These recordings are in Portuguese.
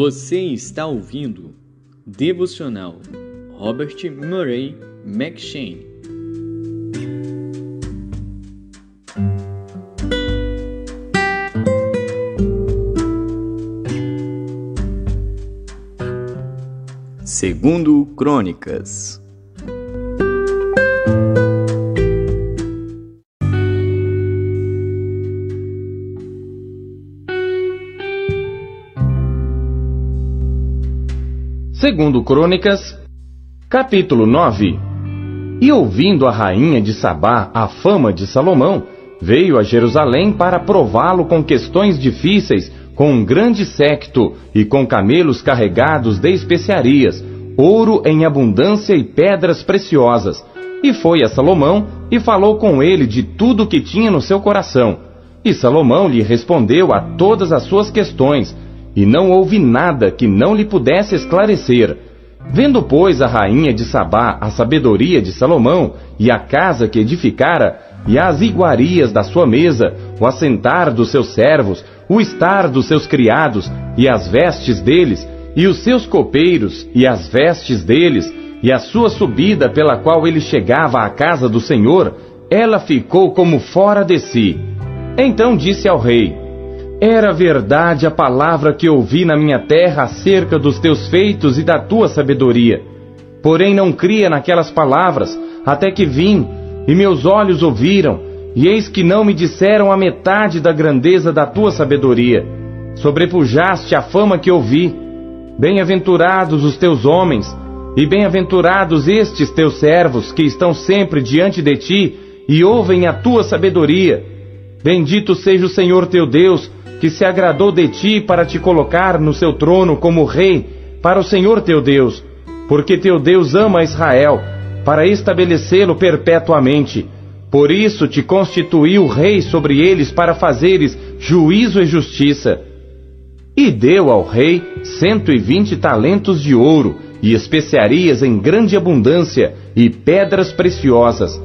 Você está ouvindo Devocional Robert Murray M'Cheyne. Segundo Crônicas. Segundo Crônicas, capítulo 9. E ouvindo a rainha de Sabá a fama de Salomão, veio a Jerusalém para prová-lo com questões difíceis, com um grande séquito e com camelos carregados de especiarias, ouro em abundância e pedras preciosas. E foi a Salomão e falou com ele de tudo o que tinha no seu coração. E Salomão lhe respondeu a todas as suas questões, e não houve nada que não lhe pudesse esclarecer. Vendo, pois, a rainha de Sabá a sabedoria de Salomão, e a casa que edificara, e as iguarias da sua mesa, o assentar dos seus servos, o estar dos seus criados, e as vestes deles, e os seus copeiros, e as vestes deles, e a sua subida pela qual ele chegava à casa do Senhor, ela ficou como fora de si. Então disse ao rei: Era verdade a palavra que ouvi na minha terra acerca dos teus feitos e da tua sabedoria. Porém não cria naquelas palavras, até que vim, e meus olhos ouviram, e eis que não me disseram a metade da grandeza da tua sabedoria. Sobrepujaste a fama que ouvi. Bem-aventurados os teus homens, e bem-aventurados estes teus servos, que estão sempre diante de ti, e ouvem a tua sabedoria. Bendito seja o Senhor teu Deus, que se agradou de ti para te colocar no seu trono como rei, para o Senhor teu Deus, porque teu Deus ama Israel, para estabelecê-lo perpetuamente. Por isso te constituiu rei sobre eles, para fazeres juízo e justiça. E deu ao rei 120 talentos de ouro, e especiarias em grande abundância, e pedras preciosas.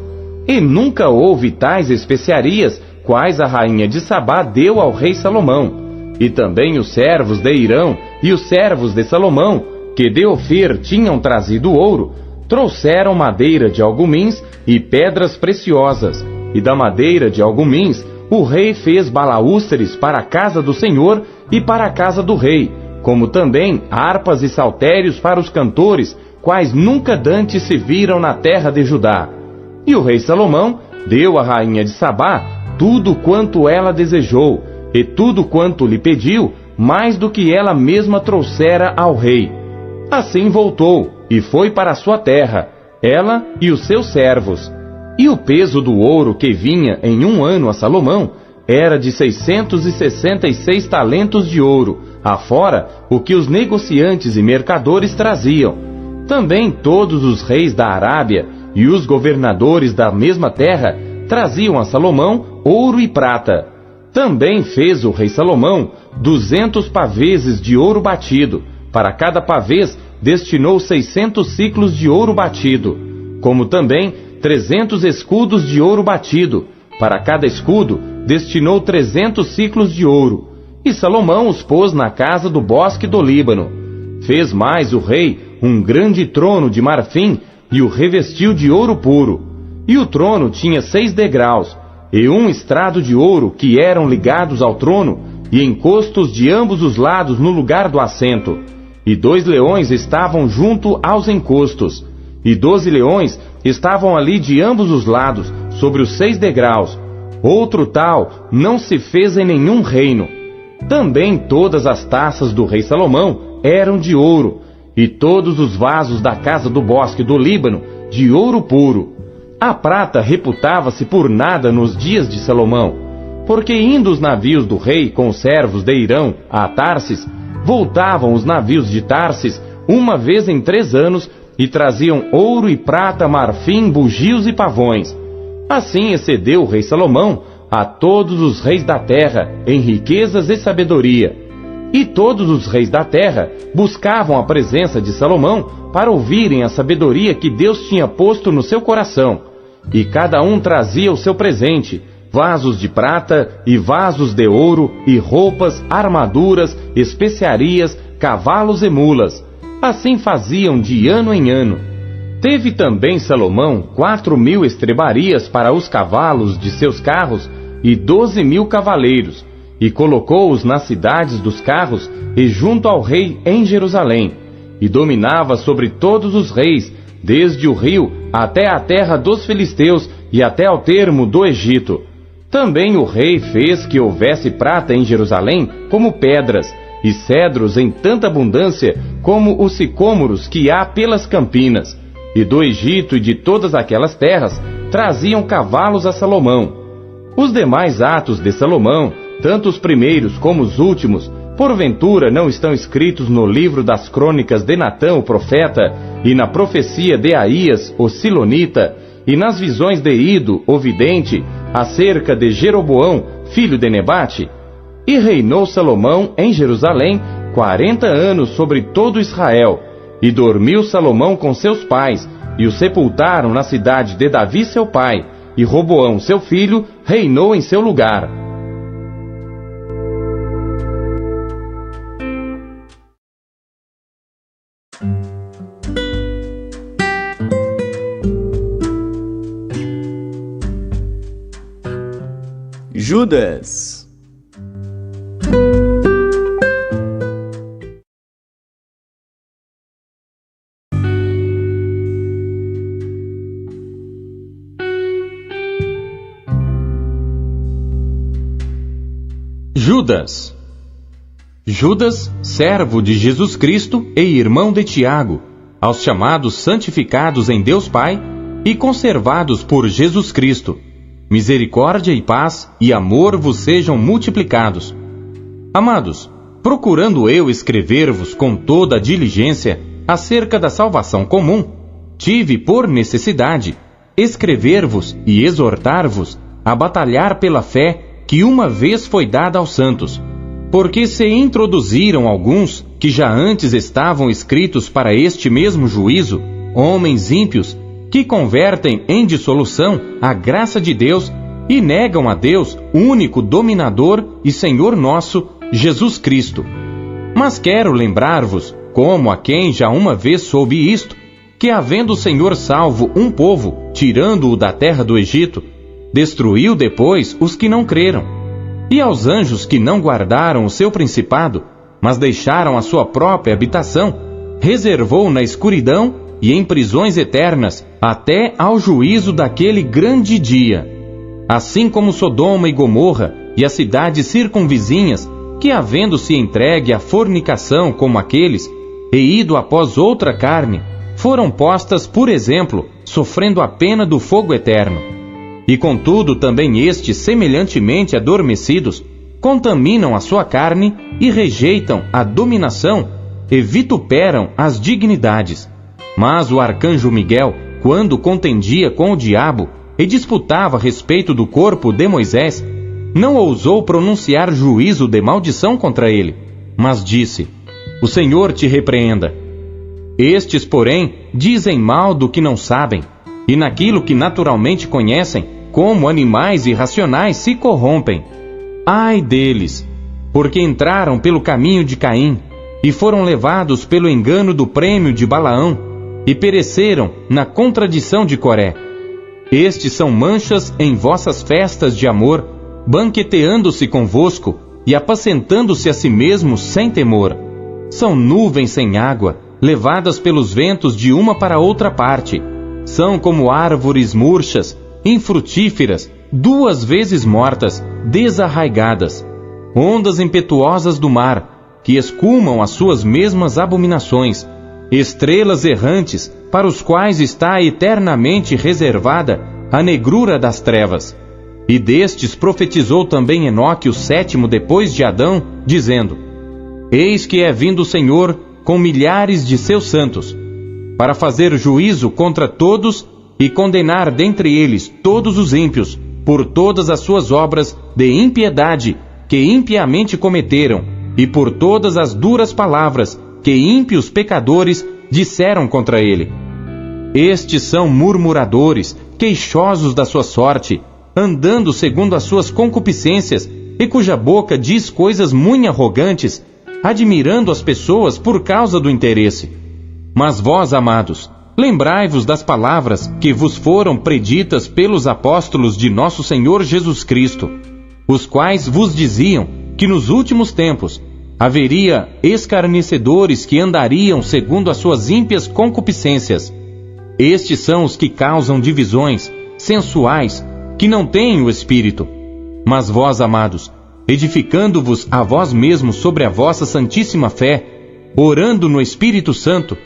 E nunca houve tais especiarias, quais a rainha de Sabá deu ao rei Salomão. E também os servos de Irão e os servos de Salomão, que de Ofir tinham trazido ouro, trouxeram madeira de algumins e pedras preciosas. E da madeira de algumins o rei fez balaústres para a casa do Senhor e para a casa do rei, como também harpas e saltérios para os cantores, quais nunca dantes se viram na terra de Judá. E o rei Salomão deu à rainha de Sabá tudo quanto ela desejou, e tudo quanto lhe pediu, mais do que ela mesma trouxera ao rei. Assim voltou, e foi para a sua terra, ela e os seus servos. E o peso do ouro que vinha em um ano a Salomão era de 666 talentos de ouro, afora o que os negociantes e mercadores traziam. Também todos os reis da Arábia e os governadores da mesma terra traziam a Salomão ouro e prata. Também fez o rei Salomão 200 paveses de ouro batido. Para cada pavês destinou 600 siclos de ouro batido, como também 300 escudos de ouro batido. Para cada escudo destinou 300 siclos de ouro. E Salomão os pôs na casa do bosque do Líbano. Fez mais o rei um grande trono de marfim e o revestiu de ouro puro. E o trono tinha 6 degraus, e um estrado de ouro que eram ligados ao trono, e encostos de ambos os lados no lugar do assento. E 2 leões estavam junto aos encostos, e 12 leões estavam ali de ambos os lados, sobre os 6 degraus. Outro tal não se fez em nenhum reino. Também todas as taças do rei Salomão eram de ouro, e todos os vasos da casa do bosque do Líbano de ouro puro. A prata reputava-se por nada nos dias de Salomão, porque indo os navios do rei com os servos de Irão a Tarsis, voltavam os navios de Tarsis uma vez em 3 anos, e traziam ouro e prata, marfim, bugios e pavões. Assim excedeu o rei Salomão a todos os reis da terra em riquezas e sabedoria. E todos os reis da terra buscavam a presença de Salomão para ouvirem a sabedoria que Deus tinha posto no seu coração. E cada um trazia o seu presente, vasos de prata e vasos de ouro, e roupas, armaduras, especiarias, cavalos e mulas. Assim faziam de ano em ano. Teve também Salomão 4.000 estrebarias para os cavalos de seus carros e 12.000 cavaleiros, e colocou-os nas cidades dos carros e junto ao rei em Jerusalém, e dominava sobre todos os reis, desde o rio até a terra dos filisteus e até ao termo do Egito. Também o rei fez que houvesse prata em Jerusalém como pedras, e cedros em tanta abundância como os sicômoros que há pelas campinas. E do Egito e de todas aquelas terras traziam cavalos a Salomão. Os demais atos de Salomão, tanto os primeiros como os últimos, porventura não estão escritos no livro das crônicas de Natã o profeta, e na profecia de Aías o silonita, e nas visões de Ido o vidente, acerca de Jeroboão, filho de Nebate? E reinou Salomão em Jerusalém 40 anos sobre todo Israel. E dormiu Salomão com seus pais, e o sepultaram na cidade de Davi seu pai, e Roboão seu filho reinou em seu lugar. Judas. Judas. Judas, servo de Jesus Cristo e irmão de Tiago, aos chamados santificados em Deus Pai e conservados por Jesus Cristo, misericórdia e paz e amor vos sejam multiplicados. Amados, procurando eu escrever-vos com toda a diligência acerca da salvação comum, tive por necessidade escrever-vos e exortar-vos a batalhar pela fé que uma vez foi dada aos santos, porque se introduziram alguns que já antes estavam escritos para este mesmo juízo, homens ímpios, que convertem em dissolução a graça de Deus e negam a Deus, único dominador e Senhor nosso, Jesus Cristo. Mas quero lembrar-vos, como a quem já uma vez soube isto, que havendo o Senhor salvo um povo, tirando-o da terra do Egito, destruiu depois os que não creram. E aos anjos que não guardaram o seu principado, mas deixaram a sua própria habitação, reservou na escuridão e em prisões eternas, até ao juízo daquele grande dia. Assim como Sodoma e Gomorra e as cidades circunvizinhas, que havendo-se entregue à fornicação como aqueles, e ido após outra carne, foram postas por exemplo, sofrendo a pena do fogo eterno. E contudo também estes, semelhantemente adormecidos, contaminam a sua carne e rejeitam a dominação e vituperam as dignidades. Mas o arcanjo Miguel, quando contendia com o diabo e disputava a respeito do corpo de Moisés, não ousou pronunciar juízo de maldição contra ele, mas disse: O Senhor te repreenda. Estes, porém, dizem mal do que não sabem, e naquilo que naturalmente conhecem, como animais irracionais se corrompem. Ai deles, porque entraram pelo caminho de Caim, e foram levados pelo engano do prêmio de Balaão, e pereceram na contradição de Coré. Estes são manchas em vossas festas de amor, banqueteando-se convosco, e apacentando-se a si mesmos sem temor. São nuvens sem água, levadas pelos ventos de uma para outra parte. São como árvores murchas, infrutíferas, 2 vezes mortas, desarraigadas. Ondas impetuosas do mar, que escumam as suas mesmas abominações. Estrelas errantes, para os quais está eternamente reservada a negrura das trevas. E destes profetizou também Enoque, o 7º depois de Adão, dizendo: Eis que é vindo o Senhor com milhares de seus santos, para fazer juízo contra todos e condenar dentre eles todos os ímpios, por todas as suas obras de impiedade que impiamente cometeram, e por todas as duras palavras que ímpios pecadores disseram contra ele. Estes são murmuradores, queixosos da sua sorte, andando segundo as suas concupiscências, e cuja boca diz coisas muito arrogantes, admirando as pessoas por causa do interesse. Mas vós, amados, lembrai-vos das palavras que vos foram preditas pelos apóstolos de nosso Senhor Jesus Cristo, os quais vos diziam que nos últimos tempos haveria escarnecedores que andariam segundo as suas ímpias concupiscências. Estes são os que causam divisões, sensuais, que não têm o Espírito. Mas vós, amados, edificando-vos a vós mesmos sobre a vossa santíssima fé, orando no Espírito Santo,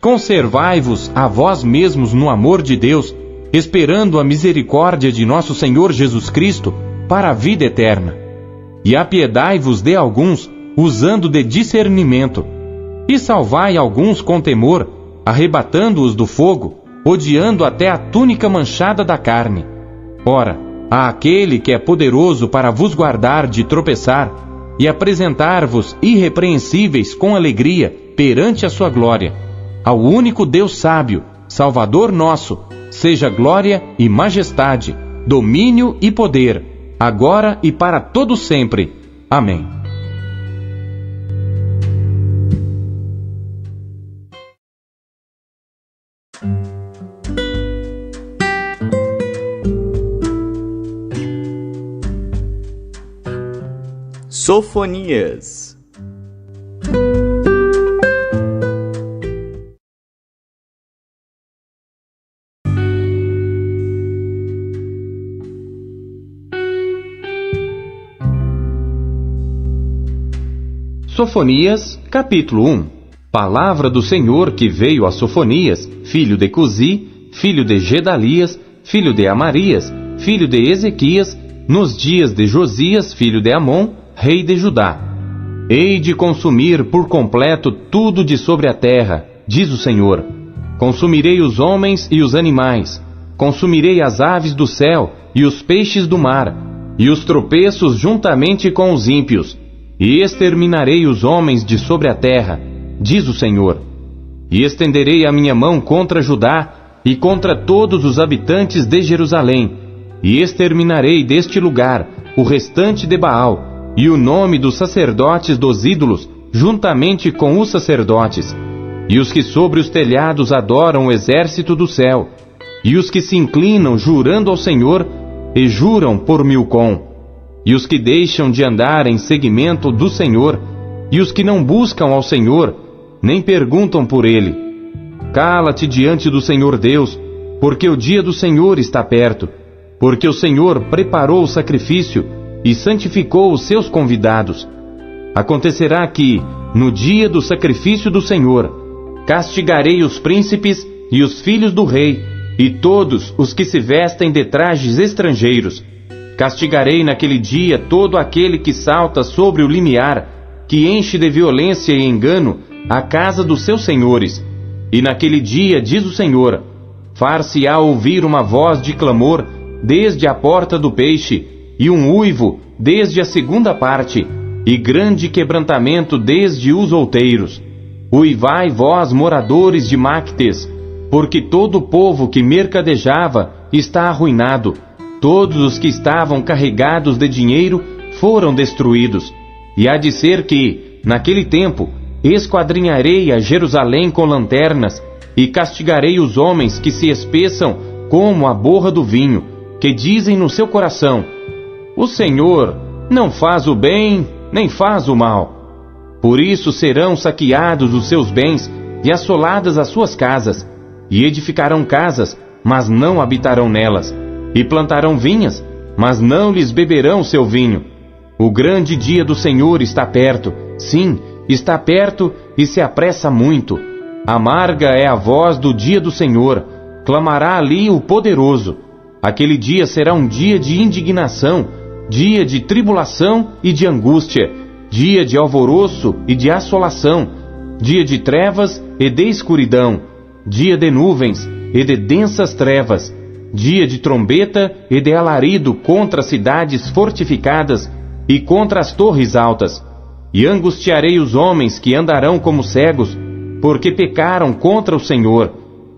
conservai-vos a vós mesmos no amor de Deus, esperando a misericórdia de nosso Senhor Jesus Cristo para a vida eterna. E apiedai-vos de alguns, usando de discernimento, e salvai alguns com temor, arrebatando-os do fogo, odiando até a túnica manchada da carne. Ora, há aquele que é poderoso para vos guardar de tropeçar, e apresentar-vos irrepreensíveis com alegria perante a sua glória. Ao único Deus sábio, Salvador nosso, seja glória e majestade, domínio e poder, agora e para todo sempre. Amém. Sofonias. Sofonias, capítulo 1. Palavra do Senhor que veio a Sofonias, filho de Cusi, filho de Gedalias, filho de Amarias, filho de Ezequias, nos dias de Josias, filho de Amon, rei de Judá. Hei de consumir por completo tudo de sobre a terra, diz o Senhor. Consumirei os homens e os animais, consumirei as aves do céu e os peixes do mar, e os tropeços juntamente com os ímpios, e exterminarei os homens de sobre a terra, diz o Senhor. E estenderei a minha mão contra Judá e contra todos os habitantes de Jerusalém, e exterminarei deste lugar o restante de Baal, e o nome dos sacerdotes dos ídolos, juntamente com os sacerdotes, e os que sobre os telhados adoram o exército do céu, e os que se inclinam jurando ao Senhor, e juram por Milcom, e os que deixam de andar em seguimento do Senhor, e os que não buscam ao Senhor, nem perguntam por Ele. Cala-te diante do Senhor Deus, porque o dia do Senhor está perto, porque o Senhor preparou o sacrifício e santificou os seus convidados. Acontecerá que, no dia do sacrifício do Senhor, castigarei os príncipes e os filhos do rei, e todos os que se vestem de trajes estrangeiros. Castigarei naquele dia todo aquele que salta sobre o limiar, que enche de violência e engano a casa dos seus senhores. E naquele dia, diz o Senhor, far-se-á ouvir uma voz de clamor desde a porta do peixe, e um uivo desde a segunda parte, e grande quebrantamento desde os outeiros. Uivai vós, moradores de Mactes, porque todo o povo que mercadejava está arruinado. Todos os que estavam carregados de dinheiro foram destruídos. E há de ser que, naquele tempo, esquadrinharei a Jerusalém com lanternas, e castigarei os homens que se espeçam como a borra do vinho, que dizem no seu coração, o Senhor não faz o bem, nem faz o mal. Por isso serão saqueados os seus bens, e assoladas as suas casas, e edificarão casas, mas não habitarão nelas. E plantarão vinhas, mas não lhes beberão seu vinho. O grande dia do Senhor está perto, sim, está perto e se apressa muito. Amarga é a voz do dia do Senhor, clamará ali o poderoso. Aquele dia será um dia de indignação, dia de tribulação e de angústia, dia de alvoroço e de assolação, dia de trevas e de escuridão, dia de nuvens e de densas trevas, dia de trombeta e de alarido contra as cidades fortificadas e contra as torres altas. E angustiarei os homens que andarão como cegos, porque pecaram contra o Senhor.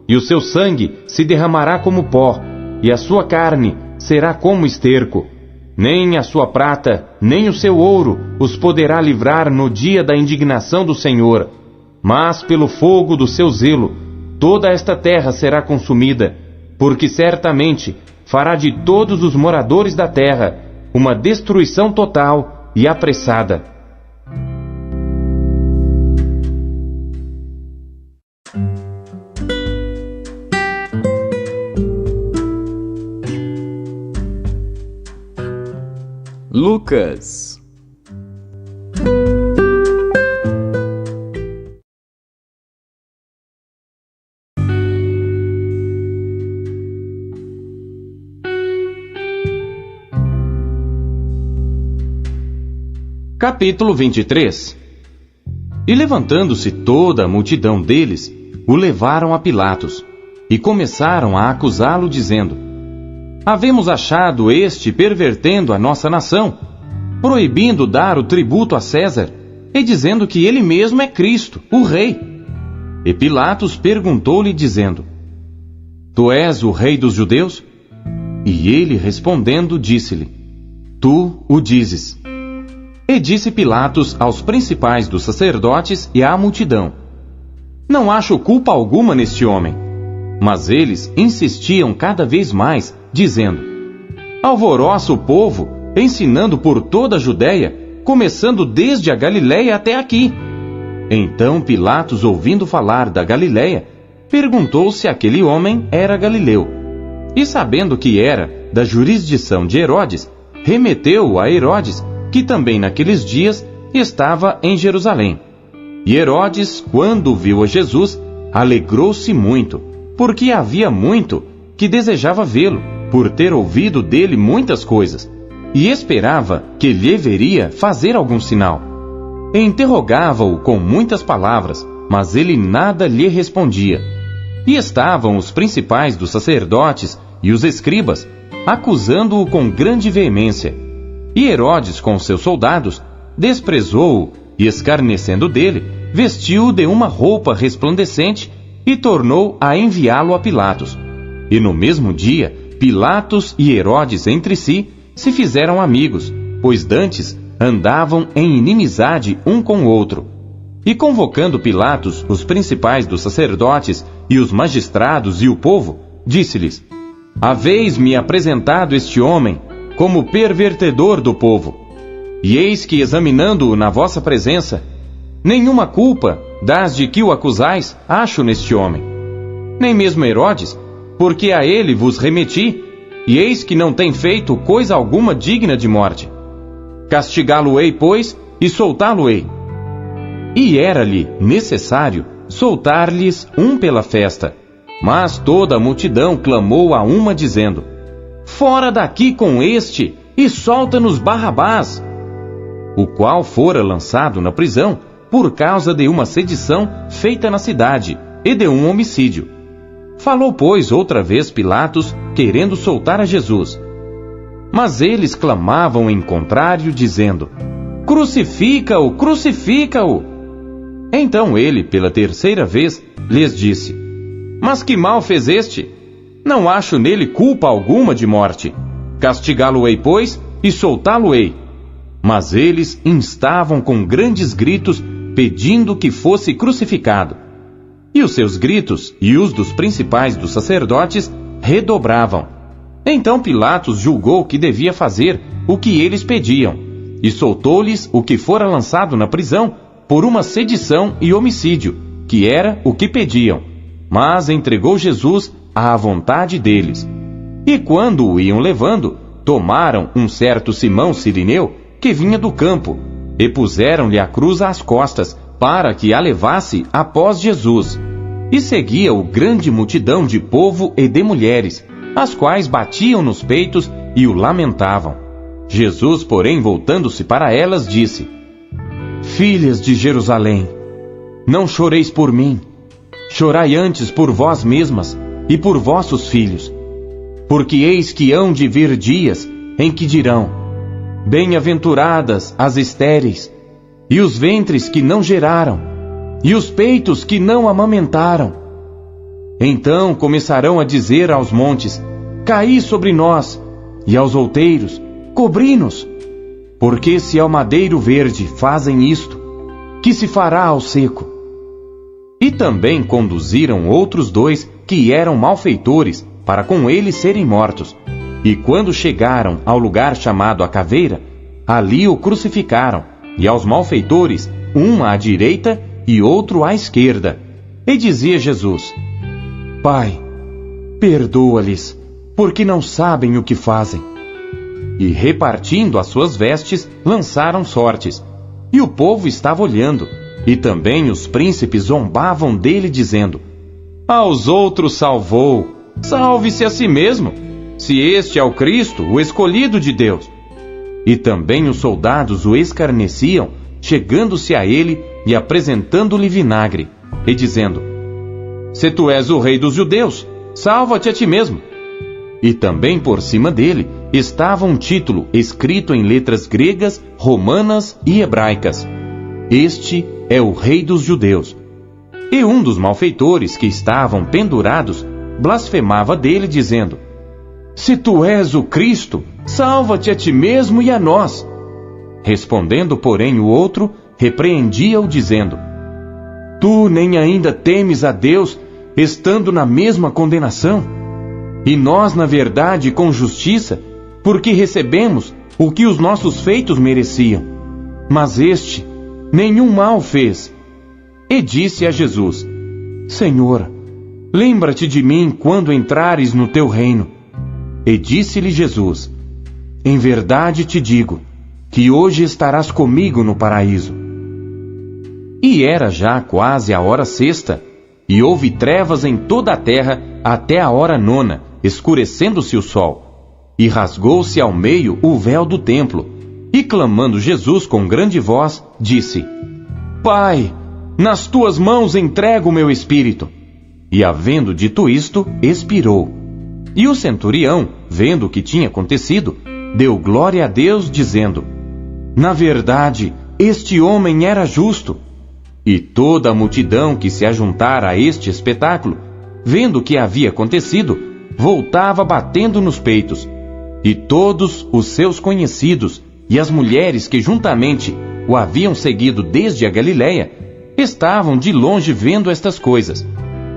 E o seu sangue se derramará como pó, e a sua carne será como esterco. Nem a sua prata, nem o seu ouro os poderá livrar no dia da indignação do Senhor. Mas pelo fogo do seu zelo, toda esta terra será consumida, porque certamente fará de todos os moradores da terra uma destruição total e apressada. Lucas. Capítulo 23. E levantando-se toda a multidão deles, o levaram a Pilatos, e começaram a acusá-lo, dizendo: Havemos achado este pervertendo a nossa nação, proibindo dar o tributo a César, e dizendo que ele mesmo é Cristo, o Rei. E Pilatos perguntou-lhe, dizendo: Tu és o Rei dos judeus? E ele, respondendo, disse-lhe: Tu o dizes. E disse Pilatos aos principais dos sacerdotes e à multidão: Não acho culpa alguma neste homem. Mas eles insistiam cada vez mais, dizendo: Alvoroça o povo, ensinando por toda a Judéia, começando desde a Galiléia até aqui. Então Pilatos, ouvindo falar da Galiléia, perguntou se aquele homem era galileu. E sabendo que era da jurisdição de Herodes, remeteu-o a Herodes, que também naqueles dias estava em Jerusalém. E Herodes, quando viu a Jesus, alegrou-se muito, porque havia muito que desejava vê-lo, por ter ouvido dele muitas coisas, e esperava que lhe veria fazer algum sinal. E interrogava-o com muitas palavras, mas ele nada lhe respondia. E estavam os principais dos sacerdotes e os escribas, acusando-o com grande veemência. E Herodes, com seus soldados, desprezou-o e, escarnecendo dele, vestiu-o de uma roupa resplandecente e tornou a enviá-lo a Pilatos. E no mesmo dia, Pilatos e Herodes entre si se fizeram amigos, pois dantes andavam em inimizade um com o outro. E convocando Pilatos os principais dos sacerdotes e os magistrados e o povo, disse-lhes: Haveis-me apresentado este homem como pervertedor do povo. E eis que, examinando-o na vossa presença, nenhuma culpa das de que o acusais acho neste homem. Nem mesmo Herodes, porque a ele vos remeti, e eis que não tem feito coisa alguma digna de morte. Castigá-lo-ei, pois, e soltá-lo-ei. E era-lhe necessário soltar-lhes um pela festa. Mas toda a multidão clamou a uma, dizendo: Fora daqui com este, e solta-nos Barrabás! O qual fora lançado na prisão por causa de uma sedição feita na cidade e de um homicídio. Falou, pois, outra vez Pilatos, querendo soltar a Jesus. Mas eles clamavam em contrário, dizendo: Crucifica-o, crucifica-o! Então ele, pela terceira vez, lhes disse: Mas que mal fez este? Não acho nele culpa alguma de morte. Castigá-lo-ei, pois, e soltá-lo-ei. Mas eles instavam com grandes gritos, pedindo que fosse crucificado. E os seus gritos e os dos principais dos sacerdotes redobravam. Então Pilatos julgou que devia fazer o que eles pediam, e soltou-lhes o que fora lançado na prisão por uma sedição e homicídio, que era o que pediam, mas entregou Jesus à vontade deles. E quando o iam levando, tomaram um certo Simão Cirineu, que vinha do campo, e puseram-lhe a cruz às costas, para que a levasse após Jesus. E seguia-o grande multidão de povo e de mulheres, as quais batiam nos peitos e o lamentavam. Jesus, porém, voltando-se para elas, disse: Filhas de Jerusalém, não choreis por mim, chorai antes por vós mesmas e por vossos filhos. Porque eis que hão de vir dias em que dirão: Bem-aventuradas as estéreis, e os ventres que não geraram, e os peitos que não amamentaram. Então começarão a dizer aos montes: Caí sobre nós, e aos outeiros: cobri-nos. Porque se ao madeiro verde fazem isto, que se fará ao seco? E também conduziram outros 2 que eram malfeitores, para com ele serem mortos. E quando chegaram ao lugar chamado a Caveira, ali o crucificaram, e aos malfeitores, um à direita e outro à esquerda. E dizia Jesus: Pai, perdoa-lhes, porque não sabem o que fazem. E repartindo as suas vestes, lançaram sortes. E o povo estava olhando, e também os príncipes zombavam dele, dizendo: Aos outros salvou, salve-se a si mesmo, se este é o Cristo, o escolhido de Deus. E também os soldados o escarneciam, chegando-se a ele e apresentando-lhe vinagre, e dizendo: Se tu és o rei dos judeus, salva-te a ti mesmo. E também por cima dele estava um título escrito em letras gregas, romanas e hebraicas: Este é o rei dos judeus. E um dos malfeitores que estavam pendurados blasfemava dele, dizendo: Se tu és o Cristo, salva-te a ti mesmo e a nós. Respondendo, porém, o outro repreendia-o, dizendo: Tu nem ainda temes a Deus, estando na mesma condenação? E nós, na verdade, com justiça, porque recebemos o que os nossos feitos mereciam. Mas este nenhum mal fez. E disse a Jesus: Senhor, lembra-te de mim quando entrares no teu reino. E disse-lhe Jesus: Em verdade te digo, que hoje estarás comigo no paraíso. E era já quase a hora sexta, e houve trevas em toda a terra até a hora nona, escurecendo-se o sol. E rasgou-se ao meio o véu do templo. E clamando Jesus com grande voz, disse: Pai, nas tuas mãos entrego o meu espírito. E havendo dito isto, expirou. E o centurião, vendo o que tinha acontecido, deu glória a Deus, dizendo: Na verdade, este homem era justo. E toda a multidão que se ajuntara a este espetáculo, vendo o que havia acontecido, voltava batendo nos peitos. E todos os seus conhecidos e as mulheres que juntamente o haviam seguido desde a Galiléia, estavam de longe vendo estas coisas.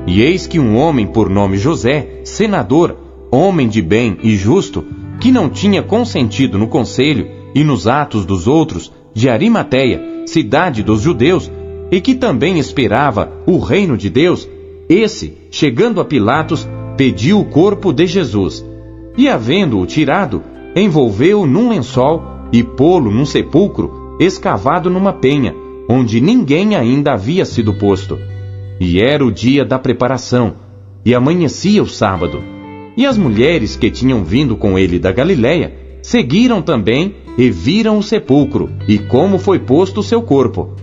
E eis que um homem por nome José, senador, homem de bem e justo, que não tinha consentido no conselho e nos atos dos outros, de Arimateia, cidade dos judeus, e que também esperava o reino de Deus, esse, chegando a Pilatos, pediu o corpo de Jesus. E havendo-o tirado, envolveu-o num lençol e pô-lo num sepulcro escavado numa penha, onde ninguém ainda havia sido posto. E era o dia da preparação, e amanhecia o sábado. E as mulheres que tinham vindo com ele da Galiléia seguiram também e viram o sepulcro e como foi posto o seu corpo.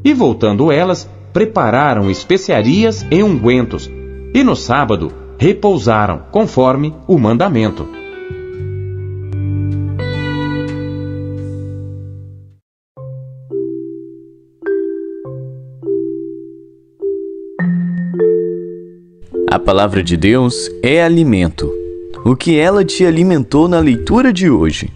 E voltando elas, prepararam especiarias e ungüentos, e no sábado repousaram, conforme o mandamento. A palavra de Deus é alimento. O que ela te alimentou na leitura de hoje?